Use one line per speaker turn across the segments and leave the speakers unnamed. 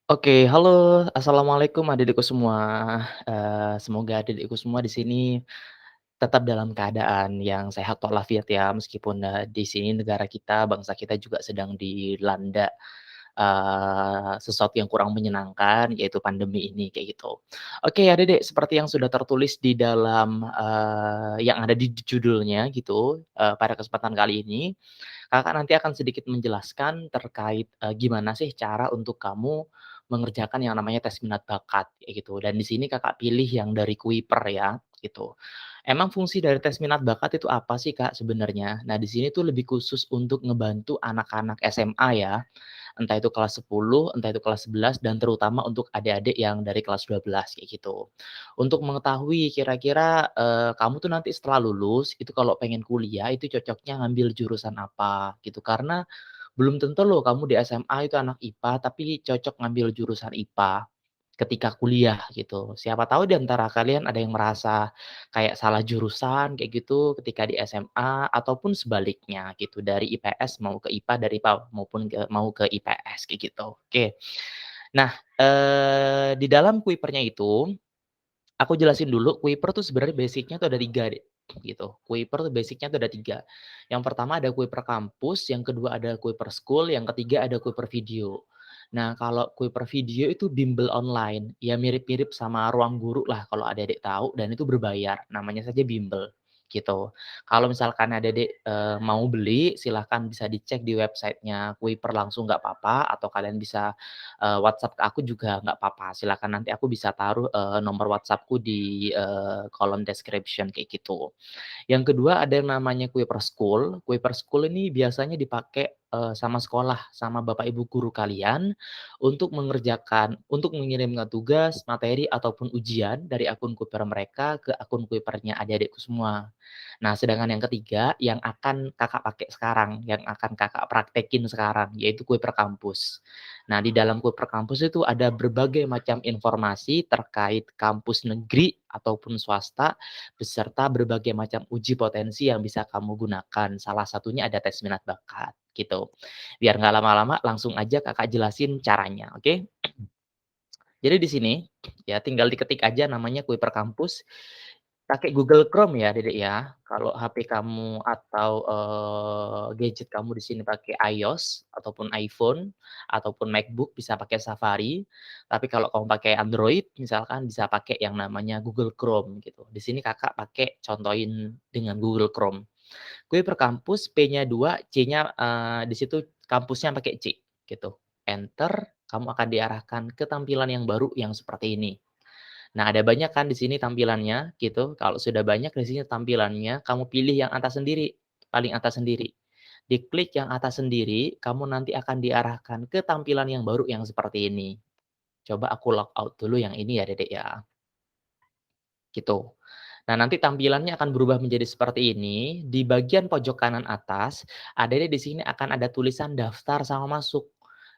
Oke, halo, assalamualaikum adik-adikku semua. Semoga adik-adikku semua di sini tetap dalam keadaan yang sehat walafiat ya, meskipun, di sini negara kita, bangsa kita juga sedang dilanda, sesuatu yang kurang menyenangkan, yaitu pandemi ini, kayak gitu. Oke, adik-adik, seperti yang sudah tertulis di dalam, yang ada di judulnya gitu, pada kesempatan kali ini, Kakak nanti akan sedikit menjelaskan terkait, gimana sih cara untuk kamu mengerjakan yang namanya tes minat bakat, kayak gitu. Dan di sini Kakak pilih yang dari Kuiper ya, gitu. Emang fungsi dari tes minat bakat itu apa sih, Kak, sebenarnya? Nah, di sini tuh lebih khusus untuk ngebantu anak-anak SMA ya, entah itu kelas 10, entah itu kelas 11, dan terutama untuk adik-adik yang dari kelas 12, kayak gitu. Untuk mengetahui kira-kira, kamu tuh nanti setelah lulus, itu kalau pengen kuliah, itu cocoknya ngambil jurusan apa, gitu. Karena belum tentu loh kamu di SMA itu anak IPA, tapi cocok ngambil jurusan IPA ketika kuliah gitu. Siapa tahu di antara kalian ada yang merasa kayak salah jurusan kayak gitu ketika di SMA ataupun sebaliknya gitu, dari IPS mau ke IPA, dari IPA maupun mau ke IPS kayak gitu. Oke. Nah, di dalam Kuipernya itu, aku jelasin dulu, Kuiper tuh sebenarnya basic-nya tuh ada 3 deh, gitu. Kuiper tuh basic-nya tuh ada 3. Yang pertama ada Kuiper kampus, yang kedua ada Kuiper school, yang ketiga ada Kuiper video. Nah, kalau Kuiper video itu bimbel online, ya mirip-mirip sama Ruang Guru lah kalau adik-adik tahu, dan itu berbayar, namanya saja bimbel, gitu. Kalau misalkan adik-adik, mau beli, silahkan bisa dicek di websitenya Kuiper langsung nggak apa-apa, atau kalian bisa WhatsApp ke aku juga nggak apa-apa, silakan nanti aku bisa taruh, nomor WhatsApp-ku di, kolom description kayak gitu. Yang kedua ada yang namanya Kuiper School. Kuiper School ini biasanya dipakai, sama sekolah, sama bapak ibu guru kalian untuk mengirimkan tugas, materi, ataupun ujian dari akun Kuiper mereka ke akun Kuipernya adik-adikku semua. Nah, sedangkan yang ketiga yang akan Kakak pakai sekarang, yang akan Kakak praktekin sekarang, yaitu Kuiper Kampus. Nah, di dalam Kuiper Kampus itu ada berbagai macam informasi terkait kampus negeri ataupun swasta, beserta berbagai macam uji potensi yang bisa kamu gunakan. Salah satunya ada tes minat bakat, gitu. Biar nggak lama-lama, langsung aja Kakak jelasin caranya, oke? Jadi di sini, ya tinggal diketik aja namanya Kuiper Kampus, pakai Google Chrome ya, Dedek, ya. Kalau HP kamu atau, gadget kamu di sini pakai iOS ataupun iPhone ataupun MacBook bisa pakai Safari. Tapi kalau kamu pakai Android misalkan bisa pakai yang namanya Google Chrome gitu. Di sini Kakak pakai contohin dengan Google Chrome. Kuiper Kampus P-nya 2, C-nya, di situ kampusnya pakai C gitu. Enter, kamu akan diarahkan ke tampilan yang baru yang seperti ini. Nah, ada banyak kan di sini tampilannya gitu. Kalau sudah banyak di sini tampilannya, kamu pilih yang atas sendiri, paling atas sendiri. Diklik yang atas sendiri, kamu nanti akan diarahkan ke tampilan yang baru yang seperti ini. Coba aku log out dulu yang ini ya, Dedek, ya, gitu. Nah, nanti tampilannya akan berubah menjadi seperti ini. Di bagian pojok kanan atas, Adik-adik di sini akan ada tulisan daftar sama masuk.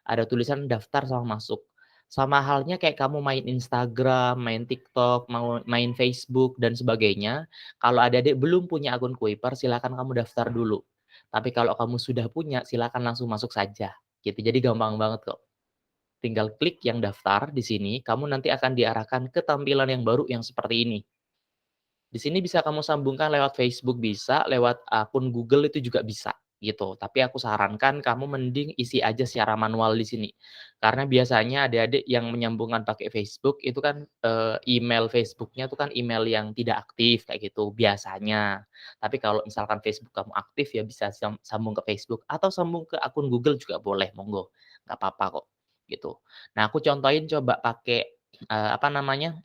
Ada tulisan daftar sama masuk. Sama halnya kayak kamu main Instagram, main TikTok, mau main Facebook dan sebagainya. Kalau adik-adik belum punya akun Kuiper, silakan kamu daftar dulu. Tapi kalau kamu sudah punya, silakan langsung masuk saja. Gitu. Jadi gampang banget kok. Tinggal klik yang daftar di sini, kamu nanti akan diarahkan ke tampilan yang baru yang seperti ini. Di sini bisa kamu sambungkan lewat Facebook bisa, lewat akun Google itu juga bisa, gitu. Tapi aku sarankan kamu mending isi aja secara manual di sini. Karena biasanya adik-adik yang menyambungkan pakai Facebook itu kan, email Facebook-nya itu kan email yang tidak aktif kayak gitu, biasanya. Tapi kalau misalkan Facebook kamu aktif ya bisa sambung ke Facebook atau sambung ke akun Google juga boleh, monggo, nggak apa-apa kok, gitu. Nah, aku contohin coba pakai apa namanya,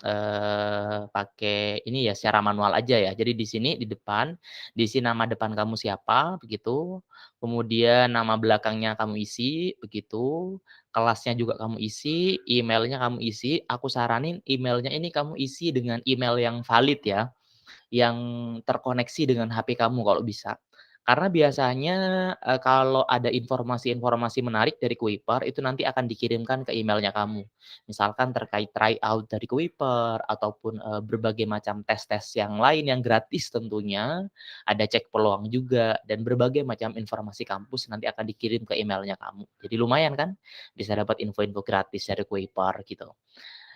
pakai ini ya secara manual aja ya. Jadi di sini di depan, diisi nama depan kamu siapa, begitu, kemudian nama belakangnya kamu isi, begitu, kelasnya juga kamu isi, emailnya kamu isi. Aku saranin emailnya ini kamu isi dengan email yang valid ya, yang terkoneksi dengan HP kamu kalau bisa. Karena biasanya, kalau ada informasi-informasi menarik dari Kuiper, itu nanti akan dikirimkan ke emailnya kamu. Misalkan terkait tryout dari Kuiper, ataupun, berbagai macam tes-tes yang lain yang gratis tentunya, ada cek peluang juga, dan berbagai macam informasi kampus nanti akan dikirim ke emailnya kamu. Jadi lumayan kan, bisa dapat info-info gratis dari Kuiper gitu.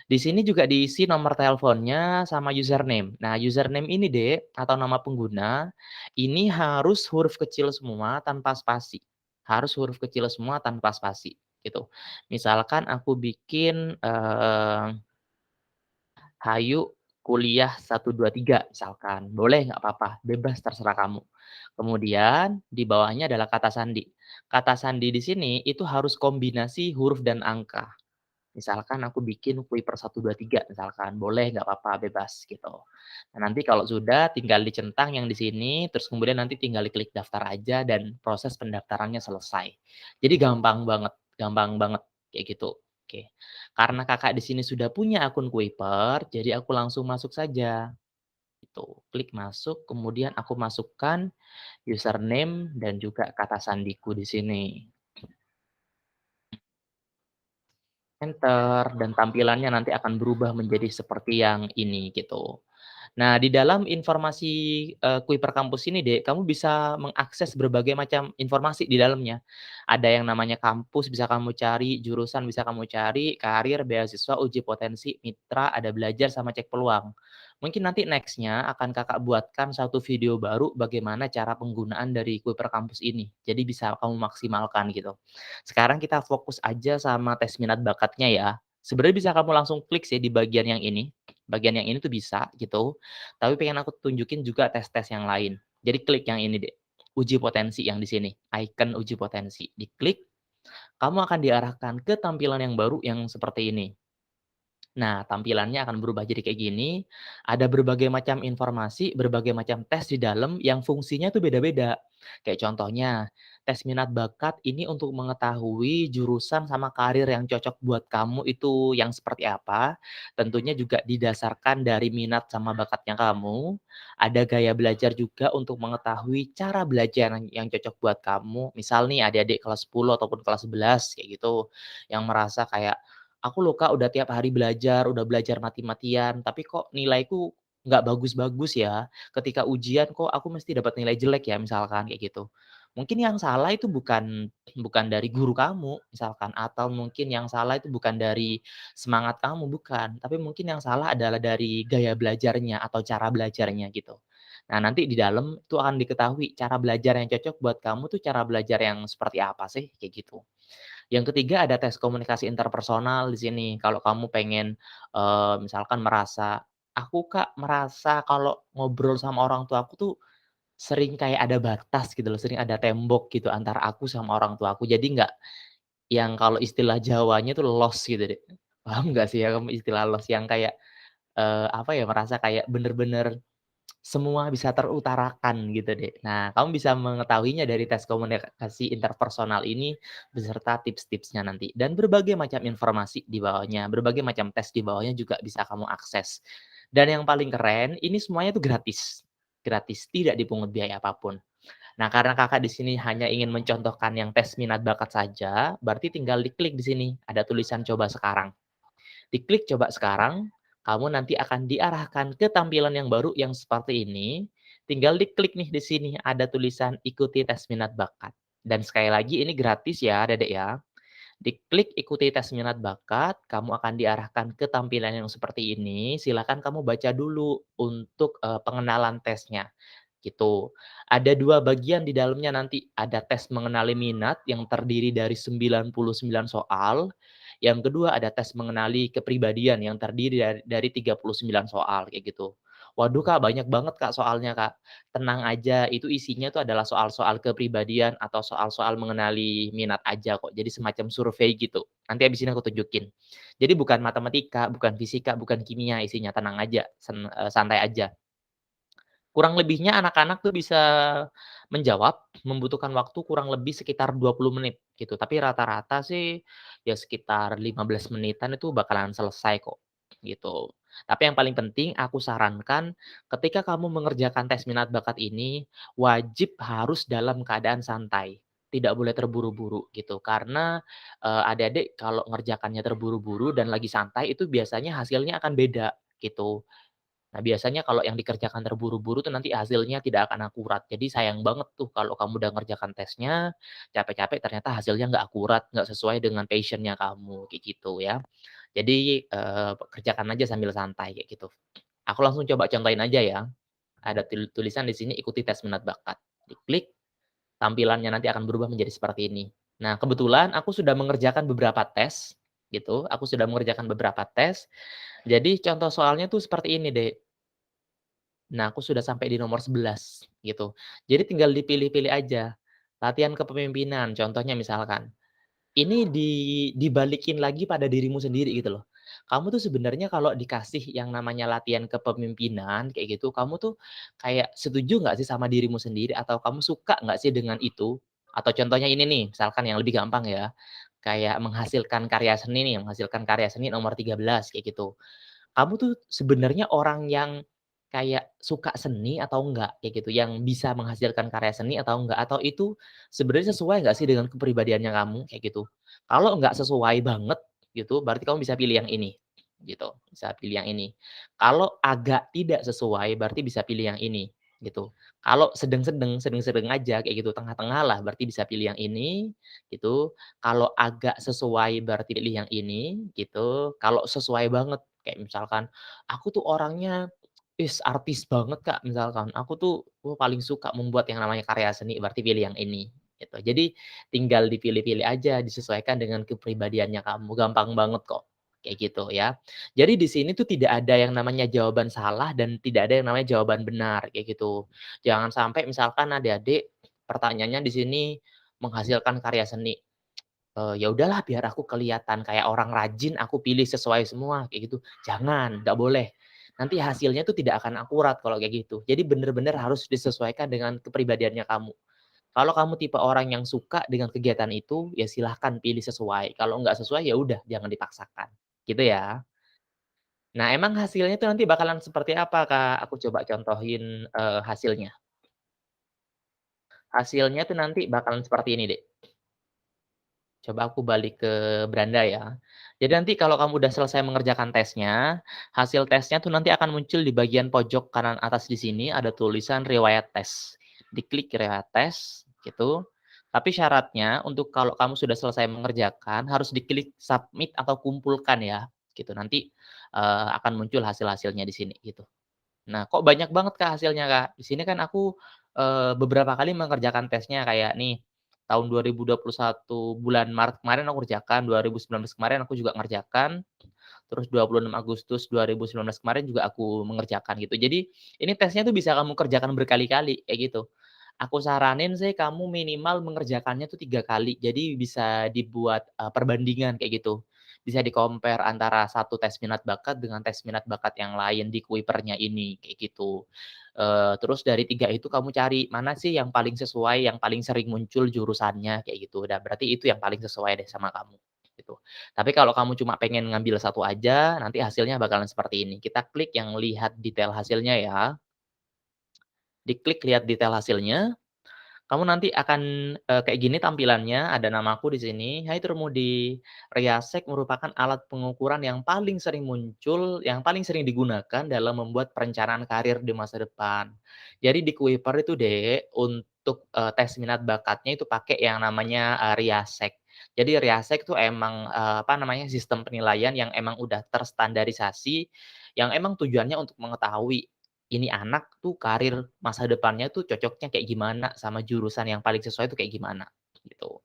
Di sini juga diisi nomor teleponnya sama username. Nah, username ini, Dek, atau nama pengguna, ini harus huruf kecil semua tanpa spasi. Harus huruf kecil semua tanpa spasi, gitu. Misalkan aku bikin, Hayu kuliah 1, 2, 3 misalkan, boleh nggak apa-apa, bebas terserah kamu. Kemudian di bawahnya adalah kata sandi. Kata sandi di sini itu harus kombinasi huruf dan angka. Misalkan aku bikin Kuiper 1, 2, 3 misalkan, boleh nggak apa-apa, bebas gitu. Nah, nanti kalau sudah tinggal dicentang yang di sini, terus kemudian nanti tinggal diklik daftar aja dan proses pendaftarannya selesai. Jadi gampang banget kayak gitu. Oke. Karena Kakak di sini sudah punya akun Kuiper, jadi aku langsung masuk saja, gitu. Klik masuk, kemudian aku masukkan username dan juga kata sandiku di sini. Enter, dan tampilannya nanti akan berubah menjadi seperti yang ini, gitu. Nah, di dalam informasi, Kuiper kampus ini, Dek, kamu bisa mengakses berbagai macam informasi di dalamnya. Ada yang namanya kampus bisa kamu cari, jurusan bisa kamu cari, karir, beasiswa, uji potensi, mitra, ada belajar, sama cek peluang. Mungkin nanti next-nya akan Kakak buatkan satu video baru bagaimana cara penggunaan dari Kuiper kampus ini. Jadi bisa kamu maksimalkan gitu. Sekarang kita fokus aja sama tes minat bakatnya ya. Sebenarnya bisa kamu langsung klik sih di bagian yang ini. Bagian yang ini tuh bisa gitu, tapi pengen aku tunjukin juga tes-tes yang lain. Jadi klik yang ini deh, uji potensi yang di sini, icon uji potensi. Diklik, kamu akan diarahkan ke tampilan yang baru yang seperti ini. Nah, tampilannya akan berubah jadi kayak gini, ada berbagai macam informasi, berbagai macam tes di dalam yang fungsinya tuh beda-beda. Kayak contohnya, tes minat bakat ini untuk mengetahui jurusan sama karir yang cocok buat kamu itu yang seperti apa. Tentunya juga didasarkan dari minat sama bakatnya kamu. Ada gaya belajar juga untuk mengetahui cara belajar yang cocok buat kamu. Misal nih adik-adik kelas 10 ataupun kelas 11 kayak gitu, yang merasa kayak aku loh Kak, udah tiap hari belajar, udah belajar mati-matian, tapi kok nilaiku nggak bagus-bagus ya. Ketika ujian kok aku mesti dapat nilai jelek ya, misalkan kayak gitu. Mungkin yang salah itu bukan dari guru kamu, misalkan, atau mungkin yang salah itu bukan dari semangat kamu, bukan. Tapi mungkin yang salah adalah dari gaya belajarnya atau cara belajarnya gitu. Nah, nanti di dalam itu akan diketahui cara belajar yang cocok buat kamu tuh cara belajar yang seperti apa sih, kayak gitu. Yang ketiga ada tes komunikasi interpersonal di sini. Kalau kamu pengen, misalkan merasa, "Aku Kak merasa kalau ngobrol sama orang tua aku tuh sering kayak ada batas gitu loh, sering ada tembok gitu antara aku sama orang tua aku." Jadi nggak yang kalau istilah Jawanya tuh lost gitu deh. Paham nggak sih ya kamu istilah lost yang kayak, apa ya, merasa kayak bener-bener semua bisa terutarakan gitu deh. Nah, kamu bisa mengetahuinya dari tes komunikasi interpersonal ini beserta tips-tipsnya nanti dan berbagai macam informasi di bawahnya, berbagai macam tes di bawahnya juga bisa kamu akses. Dan yang paling keren, ini semuanya tuh gratis. Gratis, tidak dipungut biaya apapun. Nah, karena Kakak di sini hanya ingin mencontohkan yang tes minat bakat saja, berarti tinggal diklik di sini, ada tulisan coba sekarang. Diklik coba sekarang, kamu nanti akan diarahkan ke tampilan yang baru yang seperti ini. Tinggal diklik nih di sini ada tulisan ikuti tes minat bakat. Dan sekali lagi ini gratis ya, Dedek ya. Diklik ikuti tes minat bakat, kamu akan diarahkan ke tampilan yang seperti ini. Silakan kamu baca dulu untuk pengenalan tesnya gitu. Ada 2 bagian di dalamnya nanti, ada tes mengenali minat yang terdiri dari 99 soal, yang kedua ada tes mengenali kepribadian yang terdiri dari 39 soal, kayak gitu. Waduh Kak, banyak banget Kak soalnya Kak. Tenang aja, itu isinya tuh adalah soal-soal kepribadian atau soal-soal mengenali minat aja kok, jadi semacam survei gitu. Nanti habis ini aku tunjukin. Jadi bukan matematika, bukan fisika, bukan kimia isinya, tenang aja, santai aja. Kurang lebihnya anak-anak tuh bisa menjawab, membutuhkan waktu kurang lebih sekitar 20 menit gitu, tapi rata-rata sih ya sekitar 15 menitan itu bakalan selesai kok. gitu. Tapi yang paling penting aku sarankan ketika kamu mengerjakan tes minat bakat ini, wajib harus dalam keadaan santai, tidak boleh terburu-buru gitu. Karena, adik-adik kalau ngerjakannya terburu-buru dan lagi santai itu biasanya hasilnya akan beda gitu. Nah, biasanya kalau yang dikerjakan terburu-buru tuh nanti hasilnya tidak akan akurat. Jadi sayang banget tuh kalau kamu udah ngerjakan tesnya, capek-capek ternyata hasilnya nggak akurat, nggak sesuai dengan passion-nya kamu, kayak gitu ya. Jadi, kerjakan aja sambil santai kayak gitu. Aku langsung coba contohin aja ya. Ada tulisan di sini, "Ikuti tes minat bakat." Diklik, tampilannya nanti akan berubah menjadi seperti ini. Nah, kebetulan aku sudah mengerjakan beberapa tes, gitu. Aku sudah mengerjakan beberapa tes. Jadi contoh soalnya tuh seperti ini, Dek. Nah, aku sudah sampai di nomor 11 gitu. Jadi tinggal dipilih-pilih aja. Latihan kepemimpinan, contohnya misalkan, ini dibalikin lagi pada dirimu sendiri gitu loh. Kamu tuh sebenarnya kalau dikasih yang namanya latihan kepemimpinan kayak gitu, kamu tuh kayak setuju nggak sih sama dirimu sendiri atau kamu suka nggak sih dengan itu? Atau contohnya ini nih, misalkan yang lebih gampang ya, kayak menghasilkan karya seni nih, menghasilkan karya seni nomor 13 kayak gitu. Kamu tuh sebenarnya orang yang kayak suka seni atau enggak? Kayak gitu, yang bisa menghasilkan karya seni atau enggak? Atau itu sebenarnya sesuai nggak sih dengan kepribadiannya kamu? Kayak gitu. Kalau enggak sesuai banget gitu, berarti kamu bisa pilih yang ini, gitu. Bisa pilih yang ini. Kalau agak tidak sesuai, berarti bisa pilih yang ini, gitu. Kalau sedang-sedang aja kayak gitu, tengah-tengah lah, berarti bisa pilih yang ini, gitu. Kalau agak sesuai berarti pilih yang ini, gitu. Kalau sesuai banget kayak misalkan, "Aku tuh orangnya, artis banget, Kak," misalkan, "aku tuh, paling suka membuat yang namanya karya seni," berarti pilih yang ini, gitu. Jadi tinggal dipilih-pilih aja, disesuaikan dengan kepribadiannya kamu, gampang banget kok, kayak gitu ya. Jadi di sini tuh tidak ada yang namanya jawaban salah dan tidak ada yang namanya jawaban benar, kayak gitu. Jangan sampai misalkan adik-adik pertanyaannya di sini menghasilkan karya seni. Ya udahlah biar aku kelihatan kayak orang rajin, aku pilih sesuai semua, kayak gitu. Jangan, nggak boleh. Nanti hasilnya tuh tidak akan akurat kalau kayak gitu. Jadi bener-bener harus disesuaikan dengan kepribadiannya kamu. Kalau kamu tipe orang yang suka dengan kegiatan itu, ya silahkan pilih sesuai. Kalau nggak sesuai, ya udah jangan dipaksakan. Gitu ya. Nah, emang hasilnya tuh nanti bakalan seperti apa, Kak? Aku coba contohin, hasilnya. Hasilnya tuh nanti bakalan seperti ini, Dek. Coba aku balik ke beranda ya. Jadi nanti kalau kamu udah selesai mengerjakan tesnya, hasil tesnya tuh nanti akan muncul di bagian pojok kanan atas di sini ada tulisan riwayat tes. Diklik riwayat tes gitu. Tapi syaratnya untuk kalau kamu sudah selesai mengerjakan harus diklik submit atau kumpulkan ya, gitu. Nanti, akan muncul hasil-hasilnya di sini gitu. Nah, kok banyak banget, Kak, hasilnya, Kak? Di sini kan aku, beberapa kali mengerjakan tesnya kayak nih, tahun 2021 bulan Maret kemarin aku kerjakan, 2019 kemarin aku juga ngerjakan, terus 26 Agustus 2019 kemarin juga aku mengerjakan gitu. Jadi, ini tesnya tuh bisa kamu kerjakan berkali-kali, kayak gitu. Aku saranin sih kamu minimal mengerjakannya tuh 3 kali, jadi bisa dibuat, perbandingan kayak gitu. Bisa di-compare antara satu tes minat bakat dengan tes minat bakat yang lain di Kuipernya ini, kayak gitu. Terus dari 3 itu kamu cari, mana sih yang paling sesuai, yang paling sering muncul jurusannya, kayak gitu. Dan berarti itu yang paling sesuai deh sama kamu, gitu. Tapi kalau kamu cuma pengen ngambil satu aja, nanti hasilnya bakalan seperti ini. Kita klik yang lihat detail hasilnya ya, diklik lihat detail hasilnya. Kamu nanti akan, kayak gini tampilannya, ada namaku di sini, "Hai Turmudi, Riasek merupakan alat pengukuran yang paling sering muncul, yang paling sering digunakan dalam membuat perencanaan karir di masa depan." Jadi di Kuiper itu Dek, untuk, tes minat bakatnya itu pakai yang namanya, Riasek. Jadi Riasek tuh emang, apa namanya, sistem penilaian yang emang udah terstandarisasi, yang emang tujuannya untuk mengetahui ini anak tuh karir masa depannya tuh cocoknya kayak gimana, sama jurusan yang paling sesuai tuh kayak gimana, gitu.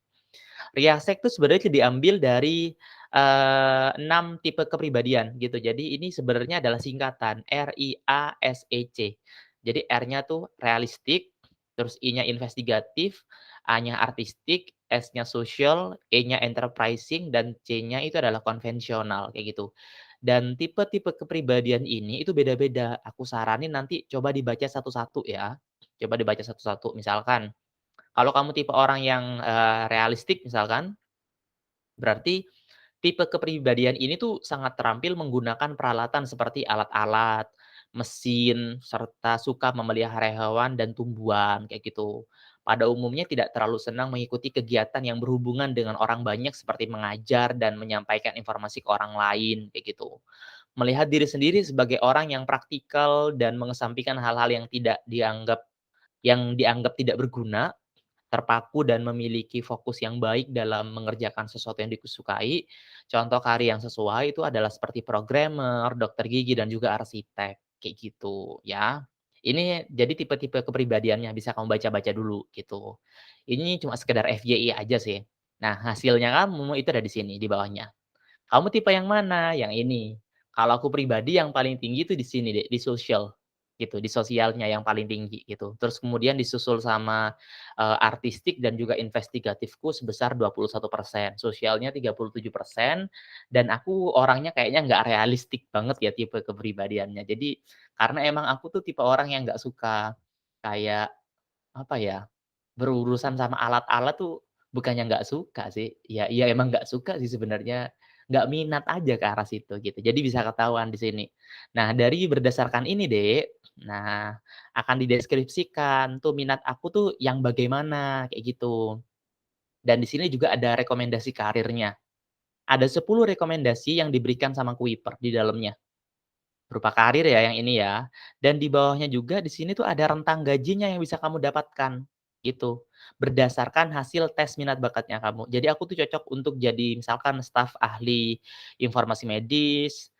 Riasek tuh sebenarnya diambil dari, 6 tipe kepribadian gitu. Jadi ini sebenarnya adalah singkatan RIASEC. Jadi R-nya tuh realistik, terus I-nya investigatif, A-nya artistik, S-nya social, E-nya enterprising, dan C-nya itu adalah konvensional, kayak gitu. Dan tipe-tipe kepribadian ini itu beda-beda. Aku saranin nanti coba dibaca satu-satu ya. Coba dibaca satu-satu. Misalkan, kalau kamu tipe orang yang, realistik misalkan, berarti Tipe kepribadian ini tuh sangat terampil menggunakan peralatan seperti alat-alat, mesin, serta suka memelihara hewan dan tumbuhan, kayak gitu. Pada umumnya tidak terlalu senang mengikuti kegiatan yang berhubungan dengan orang banyak seperti mengajar dan menyampaikan informasi ke orang lain, kayak gitu. Melihat diri sendiri sebagai orang yang praktikal dan mengesampingkan hal-hal yang dianggap tidak berguna, terpaku dan memiliki fokus yang baik dalam mengerjakan sesuatu yang disukai. Contoh karya yang sesuai itu adalah seperti programmer, dokter gigi, dan juga arsitek, kayak gitu ya. Ini jadi tipe-tipe kepribadiannya, bisa kamu baca-baca dulu gitu. Ini cuma sekedar FYI aja sih. Nah, hasilnya kamu itu ada di sini, di bawahnya. Kamu tipe yang mana? Yang ini. Kalau aku pribadi yang paling tinggi itu di sini deh, di sosial, gitu, di sosialnya yang paling tinggi gitu. Terus kemudian disusul sama, artistik dan juga investigatifku sebesar 21%, sosialnya 37%, dan aku orangnya kayaknya nggak realistik banget ya tipe kepribadiannya. Jadi karena emang aku tuh tipe orang yang nggak suka kayak, apa ya, berurusan sama alat-alat tuh bukannya nggak suka sih, ya emang nggak suka sih sebenarnya, nggak minat aja ke arah situ gitu, jadi bisa ketahuan di sini. Nah dari berdasarkan ini Dek, nah akan dideskripsikan tuh minat aku tuh yang bagaimana, kayak gitu. Dan di sini juga ada rekomendasi karirnya, ada 10 rekomendasi yang diberikan sama Kuiper di dalamnya. Berupa karir ya yang ini ya, dan di bawahnya juga di sini tuh ada rentang gajinya yang bisa kamu dapatkan, gitu. Berdasarkan hasil tes minat bakatnya kamu. Jadi aku tuh cocok untuk jadi misalkan staf ahli informasi medis,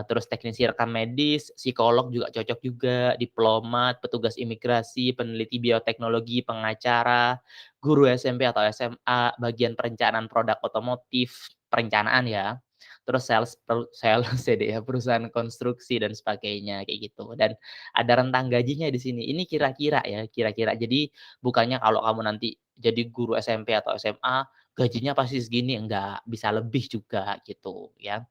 terus teknisi rekam medis, psikolog juga cocok juga, diplomat, petugas imigrasi, peneliti bioteknologi, pengacara, guru SMP atau SMA, bagian perencanaan produk otomotif, perencanaan ya. Terus sales jadi ya, perusahaan konstruksi dan sebagainya, kayak gitu. Dan ada rentang gajinya di sini. Ini kira-kira ya, kira-kira. Jadi bukannya kalau kamu nanti jadi guru SMP atau SMA, gajinya pasti segini, enggak, bisa lebih juga gitu ya.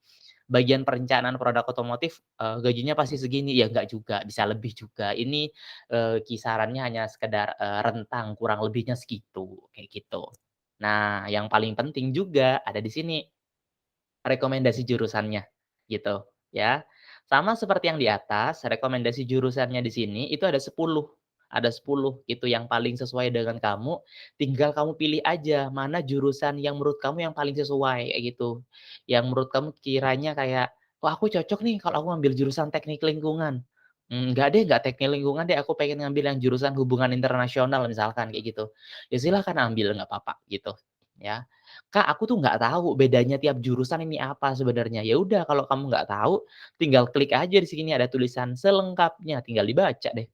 Bagian perencanaan produk otomotif, gajinya pasti segini, ya enggak juga, bisa lebih juga. Ini, kisarannya hanya sekedar, rentang, kurang lebihnya segitu, kayak gitu. Nah, yang paling penting juga ada di sini. Rekomendasi jurusannya, gitu, ya. Sama seperti yang di atas, rekomendasi jurusannya di sini itu ada 10 itu yang paling sesuai dengan kamu, tinggal kamu pilih aja mana jurusan yang menurut kamu yang paling sesuai, kayak gitu. Yang menurut kamu kiranya kayak, "Wah, aku cocok nih kalau aku ngambil jurusan teknik lingkungan." "Enggak deh, enggak teknik lingkungan deh, aku pengen ngambil yang jurusan hubungan internasional," misalkan kayak gitu. Ya silahkan ambil, nggak apa-apa, gitu, ya. "Kak, aku tuh nggak tahu bedanya tiap jurusan ini apa sebenarnya." Ya udah kalau kamu nggak tahu, tinggal klik aja di sini ada tulisan selengkapnya, tinggal dibaca deh,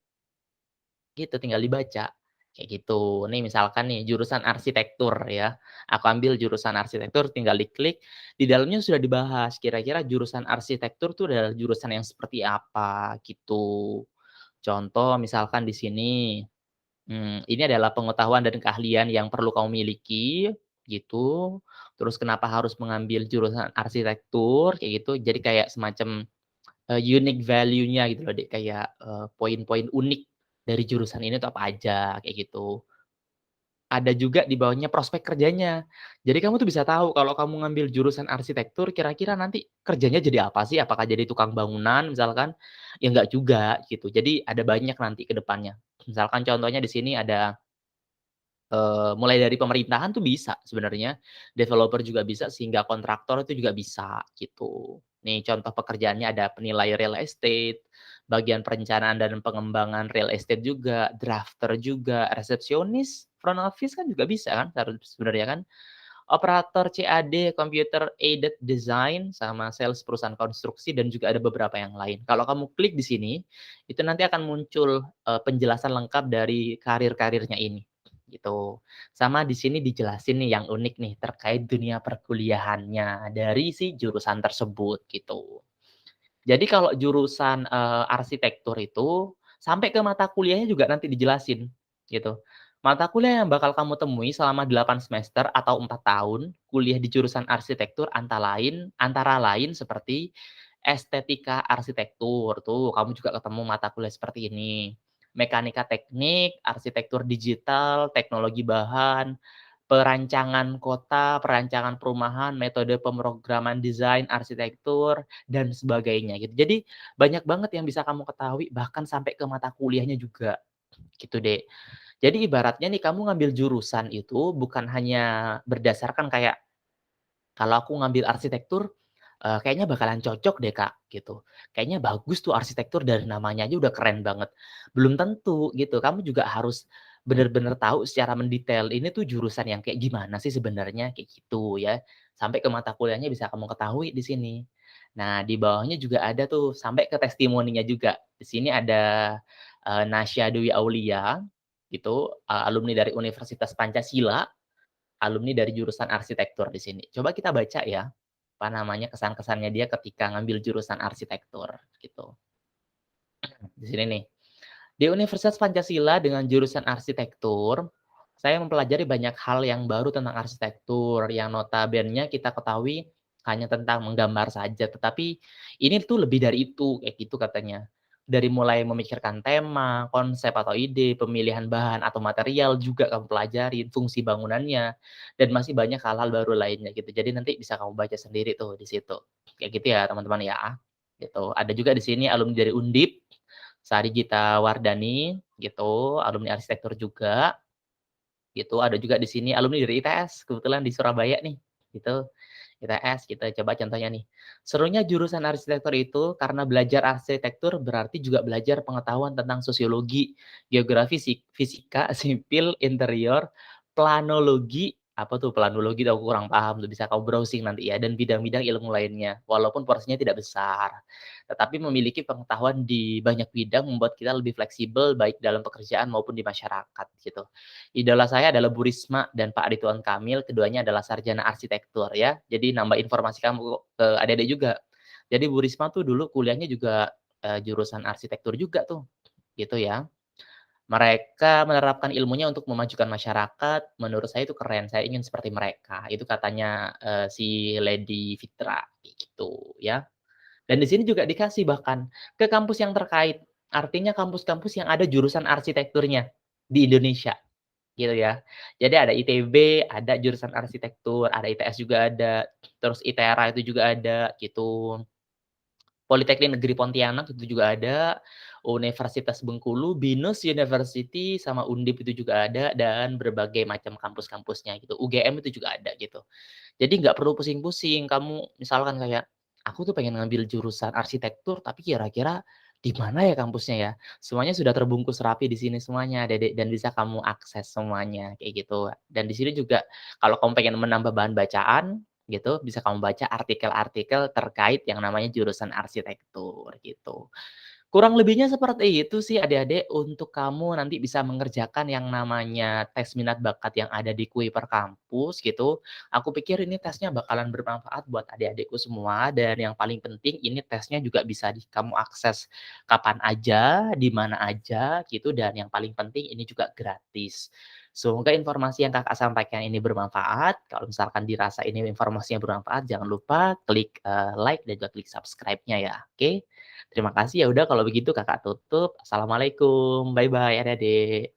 gitu, tinggal dibaca, kayak gitu. Nih misalkan nih jurusan arsitektur ya, aku ambil jurusan arsitektur tinggal diklik, di dalamnya sudah dibahas kira-kira jurusan arsitektur tuh adalah jurusan yang seperti apa, gitu. Contoh misalkan di sini, ini adalah pengetahuan dan keahlian yang perlu kamu miliki, gitu. Terus kenapa harus mengambil jurusan arsitektur, kayak gitu. Jadi kayak semacam, unique value-nya gitu loh, Dek, kayak, poin-poin unik dari jurusan ini tuh apa aja, kayak gitu. Ada juga di bawahnya prospek kerjanya. Jadi kamu tuh bisa tahu kalau kamu ngambil jurusan arsitektur kira-kira nanti kerjanya jadi apa sih? Apakah jadi tukang bangunan misalkan? Ya enggak juga gitu. Jadi ada banyak nanti ke depannya. Misalkan contohnya di sini ada, mulai dari pemerintahan tuh bisa sebenarnya, developer juga bisa, sehingga kontraktor itu juga bisa, gitu. Nih contoh pekerjaannya ada penilai real estate, bagian perencanaan dan pengembangan real estate juga, drafter juga, resepsionis, front office kan juga bisa kan sebenarnya kan, operator CAD, computer aided design, sama sales perusahaan konstruksi dan juga ada beberapa yang lain. Kalau kamu klik di sini, itu nanti akan muncul, penjelasan lengkap dari karir-karirnya ini, gitu. Sama di sini dijelasin nih yang unik nih terkait dunia perkuliahannya dari si jurusan tersebut, gitu. Jadi kalau jurusan, arsitektur itu, sampai ke mata kuliahnya juga nanti dijelasin, gitu. Mata kuliah yang bakal kamu temui selama 8 semester atau 4 tahun kuliah di jurusan arsitektur antara lain seperti estetika arsitektur, tuh kamu juga ketemu mata kuliah seperti ini. Mekanika teknik, arsitektur digital, teknologi bahan, perancangan kota, perancangan perumahan, metode pemrograman desain, arsitektur, dan sebagainya gitu. Jadi banyak banget yang bisa kamu ketahui bahkan sampai ke mata kuliahnya juga, gitu deh. Jadi ibaratnya nih kamu ngambil jurusan itu bukan hanya berdasarkan kayak, kalau aku ngambil arsitektur, kayaknya bakalan cocok deh, Kak, gitu. Kayaknya bagus tuh arsitektur dari namanya aja udah keren banget. Belum tentu gitu, kamu juga harus bener-bener tahu secara mendetail, ini tuh jurusan yang kayak gimana sih sebenarnya, kayak gitu ya. Sampai ke mata kuliahnya bisa kamu ketahui di sini. Nah, di bawahnya juga ada tuh sampai ke testimoninya juga. Di sini ada, Nasya Dewi Aulia, gitu, alumni dari Universitas Pancasila. Alumni dari jurusan arsitektur di sini. Coba kita baca ya, apa namanya, kesan-kesannya dia ketika ngambil jurusan arsitektur, gitu. Di sini nih, di Universitas Pancasila dengan jurusan arsitektur, saya mempelajari banyak hal yang baru tentang arsitektur, yang notabene kita ketahui hanya tentang menggambar saja, tetapi ini tuh lebih dari itu, kayak gitu katanya. Dari mulai memikirkan tema, konsep atau ide, pemilihan bahan atau material juga kamu pelajarin, fungsi bangunannya, dan masih banyak hal-hal baru lainnya gitu. Jadi nanti bisa kamu baca sendiri tuh di situ. Kayak gitu ya teman-teman ya, gitu. Ada juga di sini alumni dari Undip, Sari Gita Wardani gitu, alumni arsitektur juga, gitu. Ada juga di sini alumni dari ITS, kebetulan di Surabaya nih, gitu. ITS gitu, coba contohnya nih. Serunya jurusan arsitektur itu karena belajar arsitektur berarti juga belajar pengetahuan tentang sosiologi, geografi, fisika, sipil, interior, planologi, apa tuh planologi tuh aku kurang paham tuh, bisa kamu browsing nanti ya, dan bidang-bidang ilmu lainnya. Walaupun porsinya tidak besar, tetapi memiliki pengetahuan di banyak bidang membuat kita lebih fleksibel baik dalam pekerjaan maupun di masyarakat gitu. Idola saya adalah Bu Risma dan Pak Ridwan Kamil, keduanya adalah sarjana arsitektur ya. Jadi nambah informasi kamu ke adik-adik juga. Jadi Bu Risma tuh dulu kuliahnya juga, jurusan arsitektur juga tuh, gitu ya. Mereka menerapkan ilmunya untuk memajukan masyarakat, menurut saya itu keren, saya ingin seperti mereka. Itu katanya, si Lady Fitra, kayak gitu ya. Dan di sini juga dikasih bahkan ke kampus yang terkait, artinya kampus-kampus yang ada jurusan arsitekturnya di Indonesia. Gitu ya. Jadi ada ITB, ada jurusan arsitektur, ada ITS juga ada, terus ITERA itu juga ada, gitu. Politeknik Negeri Pontianak itu juga ada, Universitas Bengkulu, BINUS University, sama Undip itu juga ada, dan berbagai macam kampus-kampusnya gitu. UGM itu juga ada gitu. Jadi nggak perlu pusing-pusing, kamu misalkan kayak, "Aku tuh pengen ngambil jurusan arsitektur, tapi kira-kira di mana ya kampusnya ya?" Semuanya sudah terbungkus rapi di sini semuanya, Dek, dan bisa kamu akses semuanya, kayak gitu. Dan di sini juga kalau kamu pengen menambah bahan bacaan, gitu, bisa kamu baca artikel-artikel terkait yang namanya jurusan arsitektur, gitu. Kurang lebihnya seperti itu sih adik-adik untuk kamu nanti bisa mengerjakan yang namanya tes minat bakat yang ada di Kui per Kampus gitu. Aku pikir ini tesnya bakalan bermanfaat buat adik-adikku semua dan yang paling penting ini tesnya juga bisa kamu akses kapan aja, di mana aja gitu dan yang paling penting ini juga gratis. Semoga informasi yang Kakak sampaikan ini bermanfaat. Kalau misalkan dirasa ini informasinya bermanfaat, jangan lupa klik, like dan juga klik subscribe-nya ya, oke? Terima kasih, ya udah kalau begitu Kakak tutup. Assalamualaikum, bye-bye adik-adik.